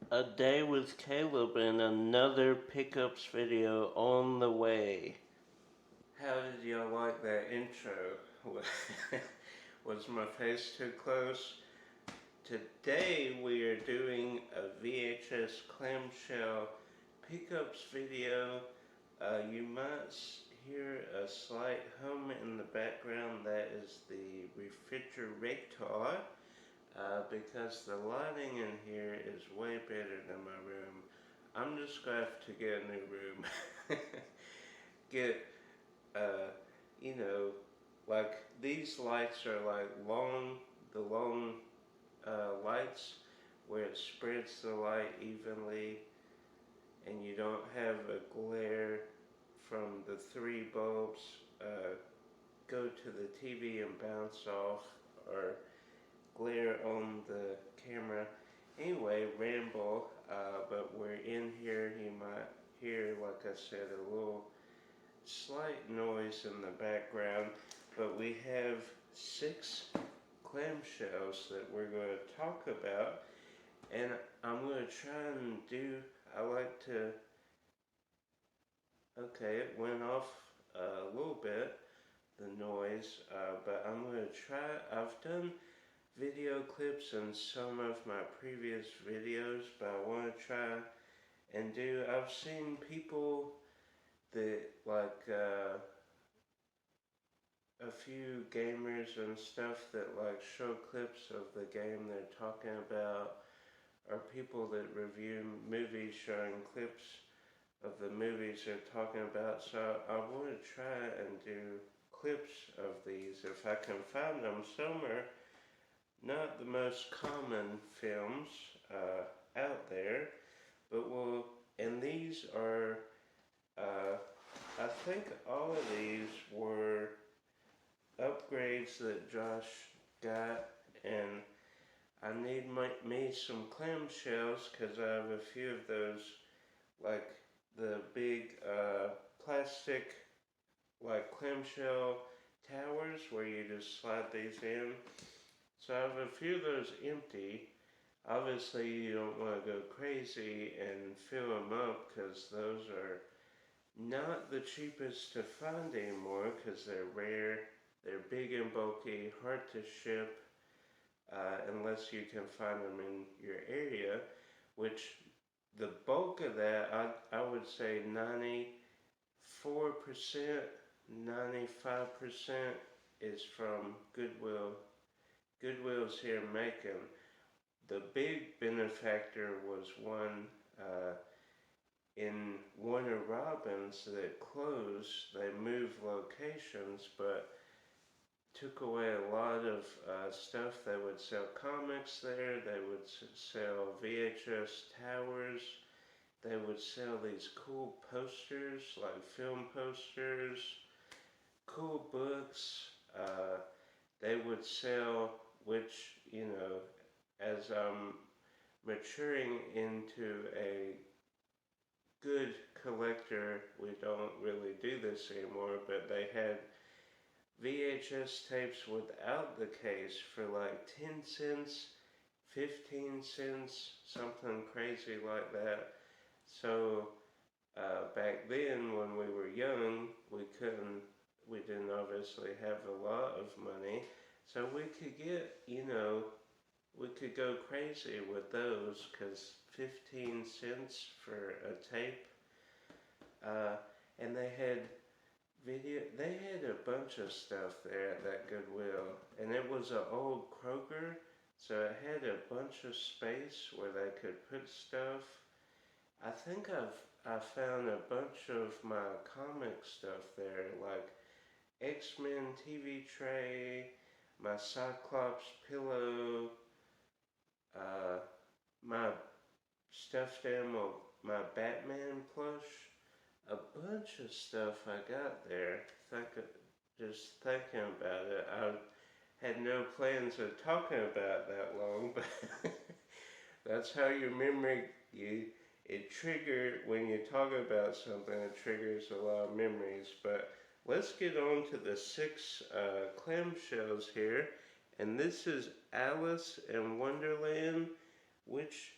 A day with Caleb and another pickups video on the way. How did y'all like that intro? Was my face too close? Today we are doing a VHS clamshell pickups video. You might hear a slight hum in the background. That is the refrigerator. Because the lighting in here is way better than my room. I'm just going to have to get a new room. Get, uh, you know, like these lights are like the long lights where it spreads the light evenly and you don't have a glare from the three bulbs go to the TV and bounce off, or glare on the camera. Anyway, ramble, but we're in here. You might hear, like I said, a little slight noise in the background, but we have 6 clamshells that we're going to talk about, and I'm going to try and I like to, okay, it went off a little bit, the noise, but I'm going to try. I've done video clips in some of my previous videos, but I want to try and I've seen people that like a few gamers and stuff that like show clips of the game they're talking about, or people that review movies showing clips of the movies they're talking about. So I want to try and do clips of these if I can find them somewhere. Not the most common films out there, but and these are, I think all of these were upgrades that Josh got, and I need me some clamshells because I have a few of those, like the big plastic like clamshell towers where you just slide these in. So I have a few of those empty. Obviously you don't want to go crazy and fill them up because those are not the cheapest to find anymore because they're rare, they're big and bulky, hard to ship, unless you can find them in your area, which the bulk of that, I would say 94%, 95% is from Goodwill. Goodwill's here in Macon. The big benefactor was one in Warner Robins that closed. They moved locations, but took away a lot of stuff. They would sell comics there. They would sell VHS towers. They would sell these cool posters, like film posters, cool books. They would sell, which, as I'm maturing into a good collector, we don't really do this anymore, but they had VHS tapes without the case for like 10 cents, 15 cents, something crazy like that. So back then when we were young, we didn't obviously have a lot of money, so we could get, we could go crazy with those, because 15 cents for a tape, and they had a bunch of stuff there at that Goodwill, and it was an old Kroger, so it had a bunch of space where they could put stuff. I think I found a bunch of my comic stuff there, like X-Men TV tray, my Cyclops pillow, my stuffed animal, my Batman plush, a bunch of stuff I got there. Just thinking about it, I had no plans of talking about that long, but that's how your memory, it triggered, when you talk about something, it triggers a lot of memories. But let's get on to the 6 clamshells here, and this is Alice in Wonderland, which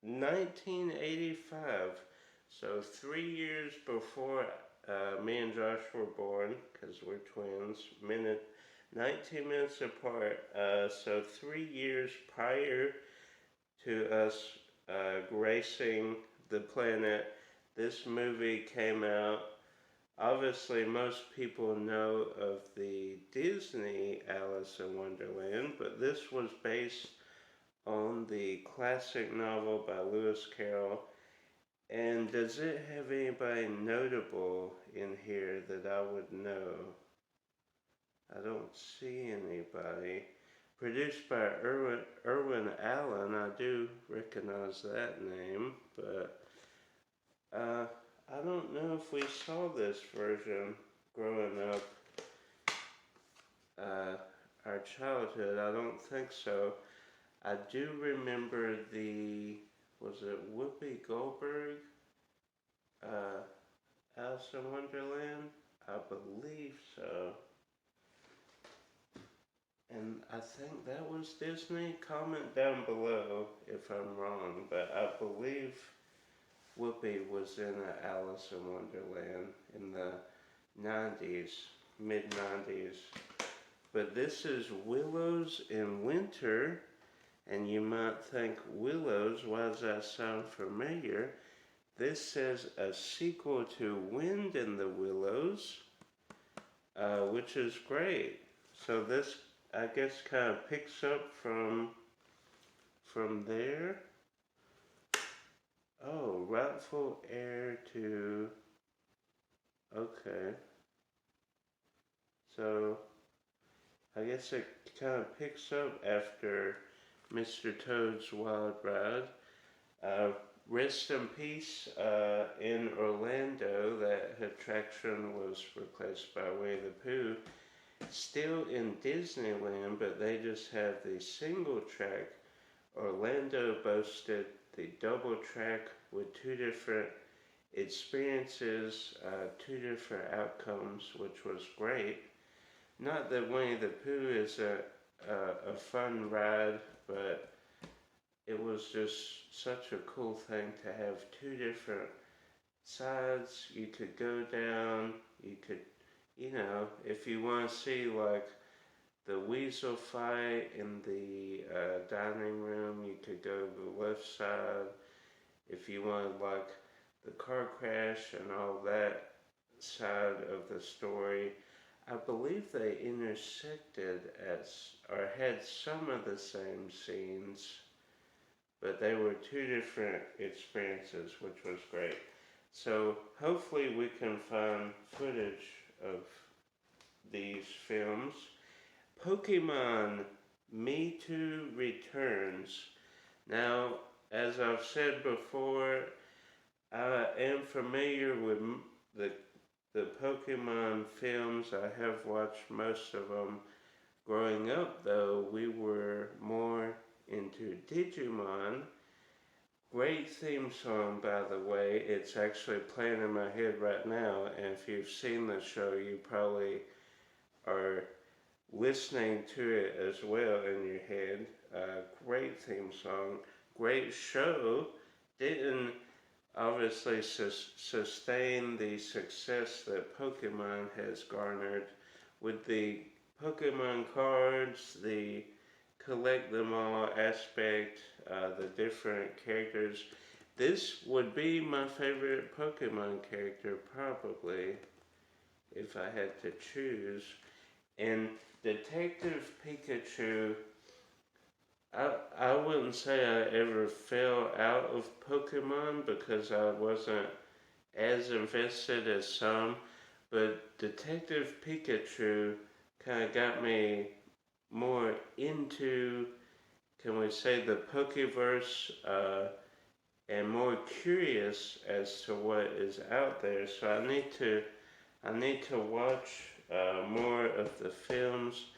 1985. So 3 years before me and Josh were born, because we're twins, 19 minutes apart. So 3 years prior to us gracing the planet, this movie came out. Obviously, most people know of the Disney Alice in Wonderland, but this was based on the classic novel by Lewis Carroll. And does it have anybody notable in here that I would know? I don't see anybody. Produced by Irwin Allen, I do recognize that name, but I don't know if we saw this version growing up, our childhood. I don't think so. I do remember was it Whoopi Goldberg, Alice in Wonderland? I believe so. And I think that was Disney. Comment down below if I'm wrong, but I believe Whoopi was in Alice in Wonderland in the 90s, mid-90s. But this is Willows in Winter, and you might think, Willows, why does that sound familiar? This says a sequel to Wind in the Willows, which is great. So this, I guess, kind of picks up from there. Oh, rightful heir to, okay. So, I guess it kind of picks up after Mr. Toad's Wild Ride. Rest in peace, in Orlando, that attraction was replaced by Winnie the Pooh. Still in Disneyland, but they just have the single track. Orlando boasted the double track with two different experiences, two different outcomes, which was great. Not that Winnie the Pooh is a fun ride, but it was just such a cool thing to have two different sides. You could go down, you could, you know, if you want to see like the weasel fight in the dining room, you could go to the left side. If you wanted like the car crash and all that side of the story, I believe they intersected or had some of the same scenes, but they were two different experiences, which was great. So hopefully we can find footage of these films. Pokemon Mewtwo Returns. Now, as I've said before, I am familiar with the Pokemon films. I have watched most of them. Growing up, though, we were more into Digimon. Great theme song, by the way. It's actually playing in my head right now, and if you've seen the show, you probably are listening to it as well in your head. Great theme song, great show. Didn't obviously sustain the success that Pokemon has garnered with the Pokemon cards, the collect them all aspect, the different characters. This would be my favorite Pokemon character, probably, if I had to choose. And Detective Pikachu, I wouldn't say I ever fell out of Pokemon because I wasn't as invested as some, but Detective Pikachu kind of got me more into, can we say, the Pokeverse, and more curious as to what is out there. So I need to watch more of the films.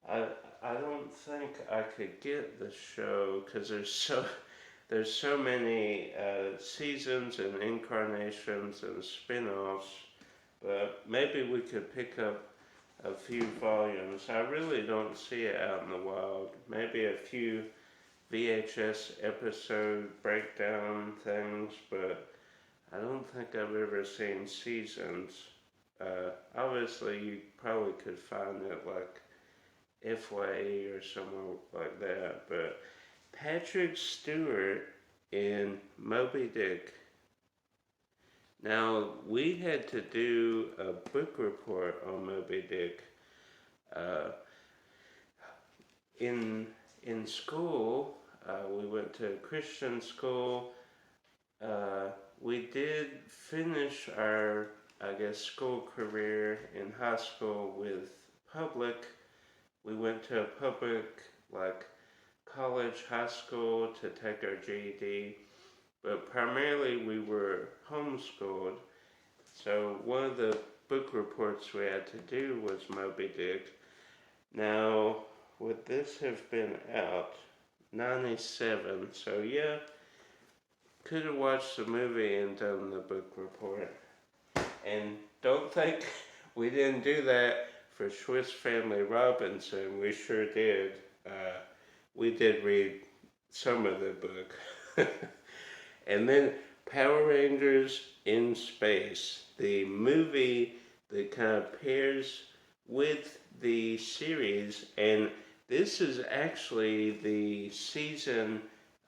I don't think I could get the show because there's so many seasons and incarnations and spin-offs, but maybe we could pick up a few volumes. I really don't see it out in the wild. Maybe a few VHS episode breakdown things, but I don't think I've ever seen seasons. Obviously, you probably could find it like FYE or somewhere like that, but Patrick Stewart in Moby Dick. Now, we had to do a book report on Moby Dick. In school, we went to a Christian school. We did finish our, school career in high school with public. We went to a public, college, high school to take our GED, but primarily we were homeschooled. So one of the book reports we had to do was Moby Dick. Now, would this have been out? 97, so yeah, could have watched the movie and done the book report. And don't think we didn't do that for Swiss Family Robinson. We sure did. We did read some of the book. And then Power Rangers in Space, the movie that kind of pairs with the series, and this is actually the season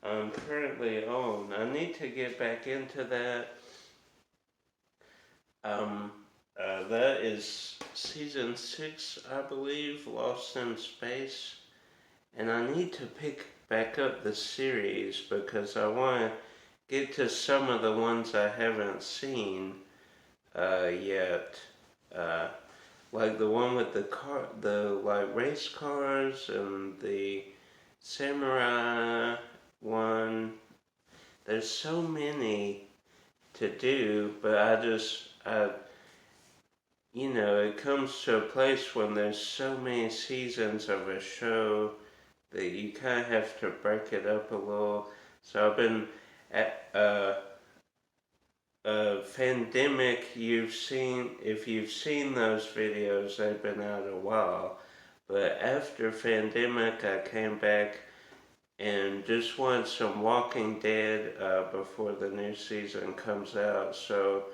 I'm currently on. I need to get back into that. That is season 6, I believe, Lost in Space. And I need to pick back up the series because I want to get to some of the ones I haven't seen yet. Like the one with the race cars and the samurai one. There's so many to do, but it comes to a place when there's so many seasons of a show that you kind of have to break it up a little. So I've been at Pandemic. If you've seen those videos, they've been out a while. But after Pandemic, I came back and just wanted some Walking Dead before the new season comes out. So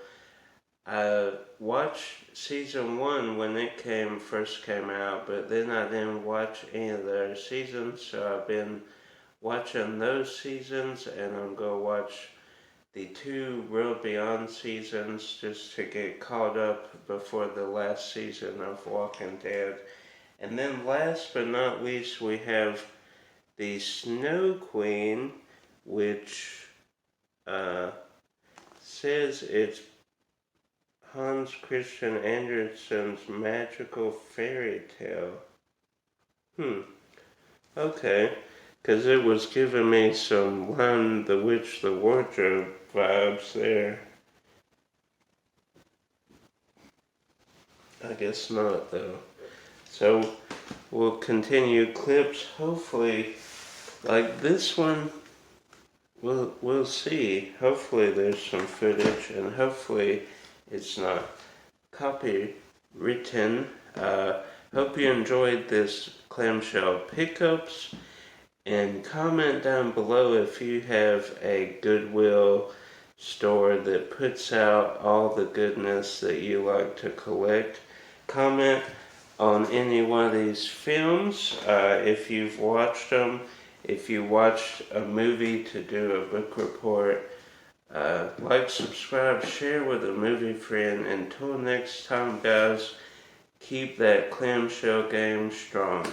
I watched season 1 when it first came out, but then I didn't watch any of the other seasons. So I've been watching those seasons, and I'm going to watch the 2 World Beyond seasons just to get caught up before the last season of Walking Dead. And then last but not least, we have the Snow Queen, which says it's Hans Christian Andersen's magical fairy tale. Okay. Because it was giving me some Lion the Witch, the Wardrobe vibes there. I guess not, though. So, we'll continue clips. Hopefully, like this one, we'll see. Hopefully there's some footage, and hopefully it's not copywritten. Hope you enjoyed this Clamshell pickups. And comment down below if you have a Goodwill store that puts out all the goodness that you like to collect. Comment on any one of these films if you've watched them. If you watched a movie to do a book report. Like, subscribe, share with a movie friend. Until next time, guys, keep that clamshell game strong.